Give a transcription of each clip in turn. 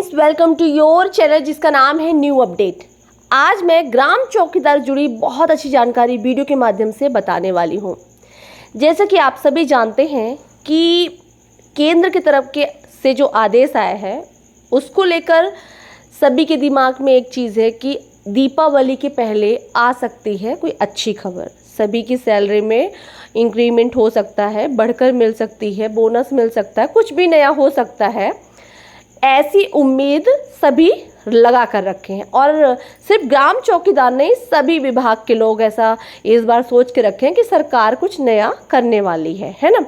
Friends, welcome to your channel जिसका नाम है न्यू अपडेट। आज मैं ग्राम चौकीदार जुड़ी बहुत अच्छी जानकारी वीडियो के माध्यम से बताने वाली हूँ। जैसा कि आप सभी जानते हैं कि केंद्र की तरफ से जो आदेश आया है उसको लेकर सभी के दिमाग में एक चीज़ है कि दीपावली के पहले आ सकती है कोई अच्छी खबर। सभी की सैलरी में इंक्रीमेंट हो सकता है, बढ़कर मिल सकती है, बोनस मिल सकता है, कुछ भी नया हो सकता है, ऐसी उम्मीद सभी लगा कर रखे हैं। और सिर्फ ग्राम चौकीदार नहीं, सभी विभाग के लोग ऐसा इस बार सोच के रखे हैं कि सरकार कुछ नया करने वाली है ना।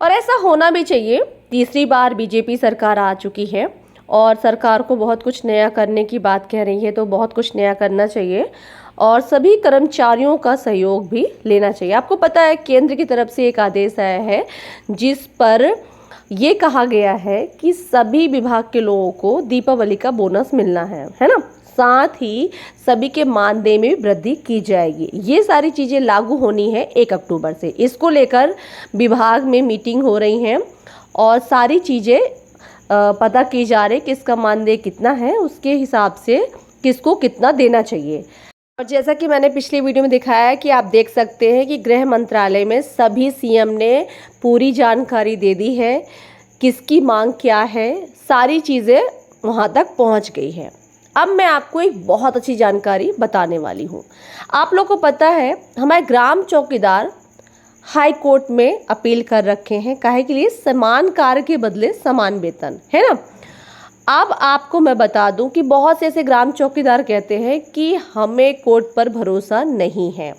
और ऐसा होना भी चाहिए। तीसरी बार बीजेपी सरकार आ चुकी है और सरकार को बहुत कुछ नया करने की बात कह रही है, तो बहुत कुछ नया करना चाहिए और सभी कर्मचारियों का सहयोग भी लेना चाहिए। आपको पता है केंद्र की तरफ से एक आदेश आया है जिस पर ये कहा गया है कि सभी विभाग के लोगों को दीपावली का बोनस मिलना है ना। साथ ही सभी के मानदेय में भी वृद्धि की जाएगी। ये सारी चीज़ें लागू होनी है 1 अक्टूबर से। इसको लेकर विभाग में मीटिंग हो रही हैं और सारी चीज़ें पता की जा रही किसका मानदेय कितना है, उसके हिसाब से किसको कितना देना चाहिए। और जैसा कि मैंने पिछली वीडियो में दिखाया है कि आप देख सकते हैं कि गृह मंत्रालय में सभी सीएम ने पूरी जानकारी दे दी है, किसकी मांग क्या है, सारी चीज़ें वहां तक पहुंच गई है। अब मैं आपको एक बहुत अच्छी जानकारी बताने वाली हूं। आप लोग को पता है हमारे ग्राम चौकीदार हाई कोर्ट में अपील कर रखे हैं, काहे के लिए? समान कार्य के बदले समान वेतन, है ना। अब आपको मैं बता दूं कि बहुत से ऐसे ग्राम चौकीदार कहते हैं कि हमें कोर्ट पर भरोसा नहीं है,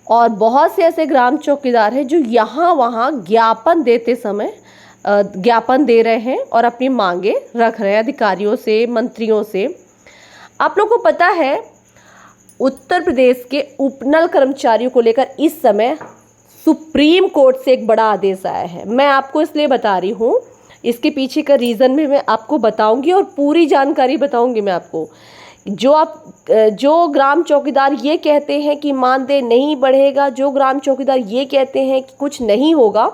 और बहुत से ऐसे ग्राम चौकीदार हैं जो यहाँ वहाँ ज्ञापन देते समय ज्ञापन दे रहे हैं और अपनी मांगे रख रहे हैं अधिकारियों से, मंत्रियों से। आप लोगों को पता है उत्तर प्रदेश के उपनल कर्मचारियों को लेकर इस समय सुप्रीम कोर्ट से एक बड़ा आदेश आया है। मैं आपको इसलिए बता रही हूँ, इसके पीछे का रीज़न भी मैं आपको बताऊंगी और पूरी जानकारी बताऊंगी मैं आपको। जो ग्राम चौकीदार ये कहते हैं कि मानदेय नहीं बढ़ेगा, जो ग्राम चौकीदार ये कहते हैं कि कुछ नहीं होगा,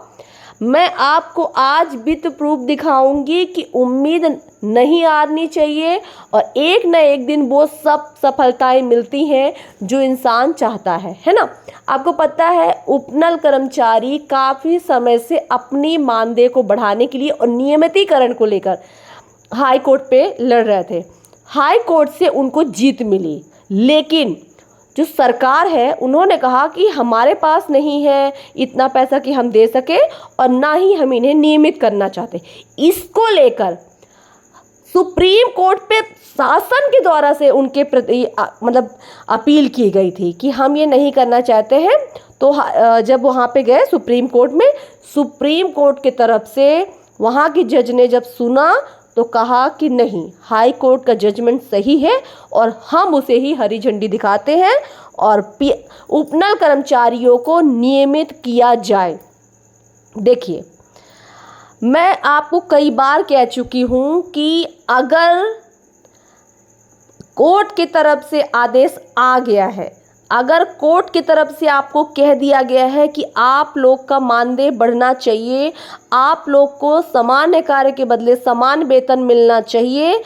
मैं आपको आज विद प्रूफ दिखाऊंगी कि उम्मीद नहीं हारनी चाहिए और एक न एक दिन वो सब सफलताएं मिलती हैं जो इंसान चाहता है ना। आपको पता है उपनल कर्मचारी काफ़ी समय से अपनी मानदेय को बढ़ाने के लिए और नियमितीकरण को लेकर हाई कोर्ट पे लड़ रहे थे। हाई कोर्ट से उनको जीत मिली, लेकिन जो सरकार है उन्होंने कहा कि हमारे पास नहीं है इतना पैसा कि हम दे सके और ना ही हम इन्हें नियमित करना चाहते। इसको लेकर सुप्रीम कोर्ट पे शासन के द्वारा से उनके प्रति मतलब अपील की गई थी कि हम ये नहीं करना चाहते हैं। तो जब वहाँ पे गए सुप्रीम कोर्ट में, सुप्रीम कोर्ट की तरफ से वहाँ की जज ने जब सुना तो कहा कि नहीं, हाई कोर्ट का जजमेंट सही है और हम उसे ही हरी झंडी दिखाते हैं और उपनल कर्मचारियों को नियमित किया जाए। देखिए, मैं आपको कई बार कह चुकी हूँ कि अगर कोर्ट की तरफ से आदेश आ गया है, अगर कोर्ट की तरफ से आपको कह दिया गया है कि आप लोग का मानदेय बढ़ना चाहिए, आप लोग को समान कार्य के बदले समान वेतन मिलना चाहिए,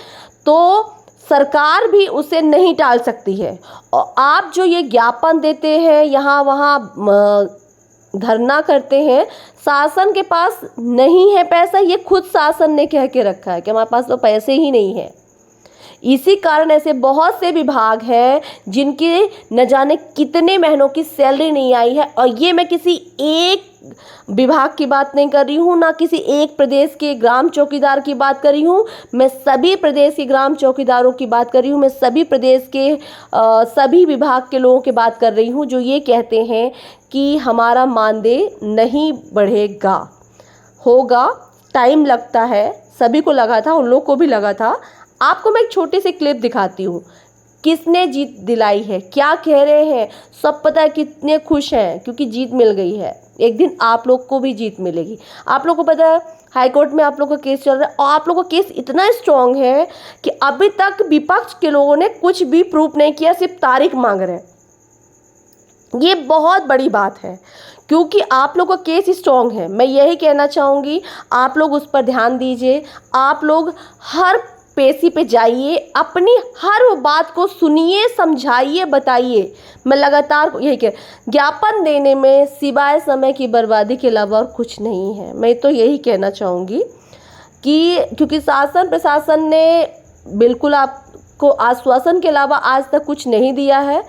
तो सरकार भी उसे नहीं टाल सकती है। और आप जो ये ज्ञापन देते हैं, यहाँ वहाँ धरना करते हैं, शासन के पास नहीं है पैसा। ये खुद शासन ने कह के रखा है कि हमारे पास तो पैसे ही नहीं है। इसी कारण ऐसे बहुत से विभाग हैं जिनके न जाने कितने महीनों की सैलरी नहीं आई है। और ये मैं किसी एक विभाग की बात नहीं कर रही हूँ, ना किसी एक प्रदेश के ग्राम चौकीदार की बात कर रही हूँ, मैं सभी प्रदेश के ग्राम चौकीदारों की बात कर रही हूँ। मैं सभी प्रदेश के सभी विभाग के लोगों की बात कर रही हूँ जो ये कहते हैं कि हमारा मानदेय नहीं बढ़ेगा। होगा, टाइम लगता है, सभी को लगा था, उन लोग को भी लगा था। आपको मैं एक छोटी सी क्लिप दिखाती हूँ, किसने जीत दिलाई है, क्या कह रहे हैं। सब पता है कितने खुश हैं क्योंकि जीत मिल गई है। एक दिन आप लोग को भी जीत मिलेगी। आप लोग को पता है हाई कोर्ट में आप लोग का केस चल रहा है और आप लोग का केस इतना स्ट्रांग है कि अभी तक विपक्ष के लोगों ने कुछ भी प्रूफ नहीं किया, सिर्फ तारीख मांग रहे हैं। ये बहुत बड़ी बात है क्योंकि आप लोग का केस स्ट्रांग है। मैं यही कहना चाहूँगी, आप लोग उस पर ध्यान दीजिए। आप लोग हर पेशी पे जाइए, अपनी हर वो बात को सुनिए, समझाइए, बताइए। मैं लगातार यही कह, ज्ञापन देने में सिवाय समय की बर्बादी के अलावा और कुछ नहीं है। मैं तो यही कहना चाहूँगी कि क्योंकि शासन प्रशासन ने बिल्कुल आपको आश्वासन के अलावा आज तक कुछ नहीं दिया है।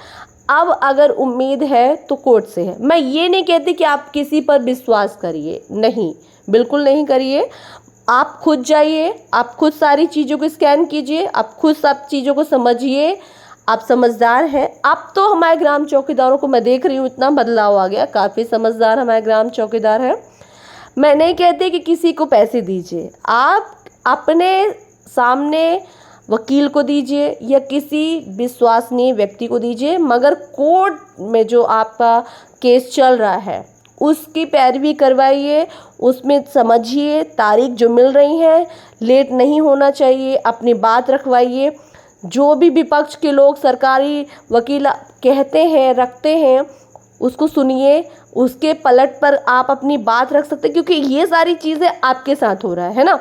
अब अगर उम्मीद है तो कोर्ट से है। मैं ये नहीं कहती कि आप किसी पर विश्वास करिए, नहीं, बिल्कुल नहीं करिए। आप खुद जाइए, आप खुद सारी चीज़ों को स्कैन कीजिए, आप खुद सब चीज़ों को समझिए। आप समझदार हैं। अब तो हमारे ग्राम चौकीदारों को मैं देख रही हूँ इतना बदलाव आ गया, काफ़ी समझदार हमारे ग्राम चौकीदार हैं। मैं नहीं कहती कि किसी को पैसे दीजिए, आप अपने सामने वकील को दीजिए या किसी विश्वसनीय व्यक्ति को दीजिए, मगर कोर्ट में जो आपका केस चल रहा है उसकी पैरवी करवाइए, उसमें समझिए। तारीख जो मिल रही है लेट नहीं होना चाहिए, अपनी बात रखवाइए। जो भी विपक्ष के लोग सरकारी वकील कहते हैं, रखते हैं, उसको सुनिए, उसके पलट पर आप अपनी बात रख सकते हैं, क्योंकि ये सारी चीज़ें आपके साथ हो रहा है ना।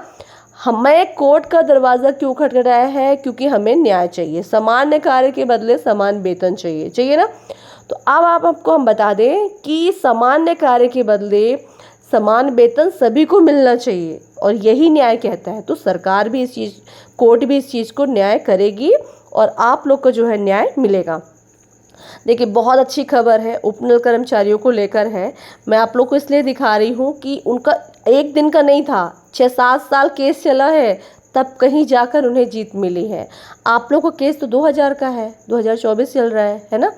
हमें कोर्ट का दरवाज़ा क्यों खटखटाया है? क्योंकि हमें न्याय चाहिए, सामान्य कार्य के बदले समान वेतन चाहिए ना। तो अब आपको हम बता दें कि सामान्य कार्य के बदले समान वेतन सभी को मिलना चाहिए और यही न्याय कहता है। तो सरकार भी कोर्ट भी इस चीज़ को न्याय करेगी और आप लोग को जो है न्याय मिलेगा। देखिए, बहुत अच्छी खबर है, उपनल कर्मचारियों को लेकर है। मैं आप लोग को इसलिए दिखा रही हूँ कि उनका एक दिन का नहीं था, 6-7 साल केस चला है, तब कहीं जाकर उन्हें जीत मिली है। आप लोग का केस तो 2000 का है, 2024 चल रहा है ना।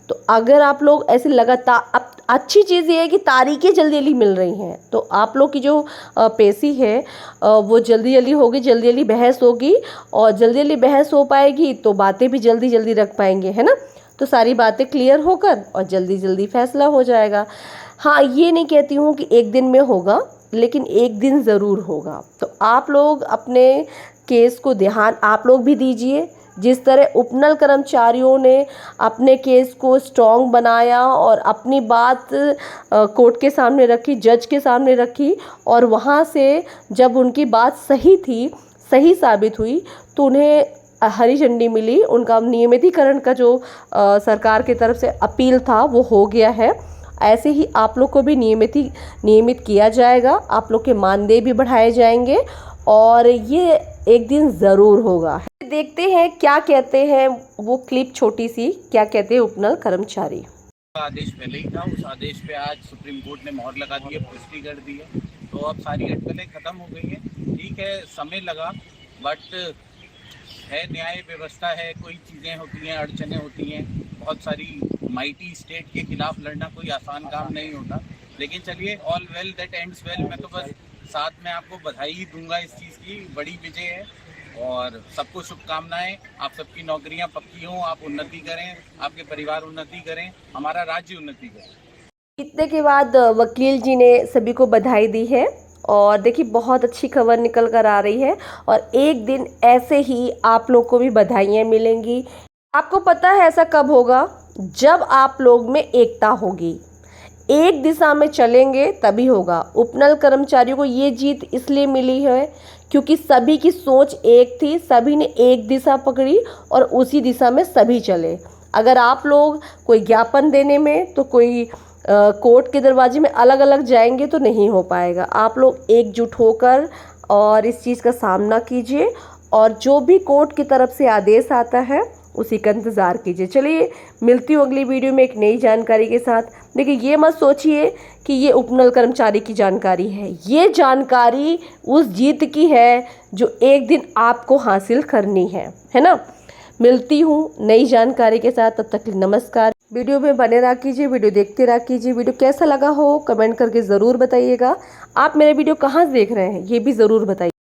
तो अगर आप लोग ऐसे लगातार, अब अच्छी चीज़ ये है कि तारीखें जल्दी जल्दी मिल रही हैं, तो आप लोग की जो पेशी है वो जल्दी जल्दी होगी, जल्दी जल्दी बहस होगी, और जल्दी जल्दी बहस हो पाएगी तो बातें भी जल्दी जल्दी रख पाएंगे, है ना। तो सारी बातें क्लियर होकर और जल्दी जल्दी फैसला हो जाएगा। हाँ, ये नहीं कहती हूँ कि एक दिन में होगा, लेकिन एक दिन ज़रूर होगा। तो आप लोग अपने केस को ध्यान आप लोग भी दीजिए। जिस तरह उपनल कर्मचारियों ने अपने केस को स्ट्रॉन्ग बनाया और अपनी बात कोर्ट के सामने रखी, जज के सामने रखी, और वहाँ से जब उनकी बात सही थी, सही साबित हुई, तो उन्हें हरी झंडी मिली। उनका नियमितीकरण का जो सरकार की तरफ से अपील था वो हो गया है। ऐसे ही आप लोग को भी नियमित किया जाएगा, आप लोग के मानदेय भी बढ़ाए जाएंगे और ये एक दिन ज़रूर होगा। देखते हैं क्या कहते हैं वो क्लिप छोटी सी, क्या कहते हैं उपनल कर्मचारी। आदेश पहले ही था, उस आदेश पे आज सुप्रीम कोर्ट ने मोहर लगा दी है, पुष्टि कर दी है, तो अब सारी अटकलें खत्म हो गई हैं। ठीक है, समय लगा, बट है, न्याय व्यवस्था है, कोई चीज़ें होती हैं, अड़चनें होती हैं, बहुत सारी माइटी स्टेट के खिलाफ लड़ना कोई आसान काम नहीं होता। लेकिन चलिए, all well that ends well. मैं तो बस साथ में आपको बधाई ही दूंगा इस चीज़ की, बड़ी विजय है और सबको शुभकामनाएं। आप सबकी नौकरियां पक्की हों, आप उन्नति करें, आपके परिवार उन्नति करें, हमारा राज्य उन्नति करे। इतने के बाद वकील जी ने सभी को बधाई दी है और देखिए, बहुत अच्छी खबर निकल कर आ रही है और एक दिन ऐसे ही आप लोग को भी बधाइयाँ मिलेंगी। आपको पता है ऐसा कब होगा? जब आप लोग में एकता होगी, एक दिशा में चलेंगे तभी होगा। उपनल कर्मचारियों को ये जीत इसलिए मिली है क्योंकि सभी की सोच एक थी, सभी ने एक दिशा पकड़ी और उसी दिशा में सभी चले। अगर आप लोग कोई ज्ञापन देने में तो कोई कोर्ट के दरवाजे में अलग अलग जाएंगे तो नहीं हो पाएगा। आप लोग एकजुट होकर और इस चीज़ का सामना कीजिए और जो भी कोर्ट की तरफ से आदेश आता है उसी का इंतज़ार कीजिए। चलिए, मिलती हूँ अगली वीडियो में एक नई जानकारी के साथ। देखिए, ये मत सोचिए कि ये उपनल कर्मचारी की जानकारी है, ये जानकारी उस जीत की है जो एक दिन आपको हासिल करनी है ना। मिलती हूँ नई जानकारी के साथ, तब तक नमस्कार। वीडियो में बने रहा कीजिए, वीडियो देखते रहा कीजिए। वीडियो कैसा लगा हो कमेंट करके ज़रूर बताइएगा। आप मेरे वीडियो कहाँ से देख रहे हैं ये भी ज़रूर बताइए।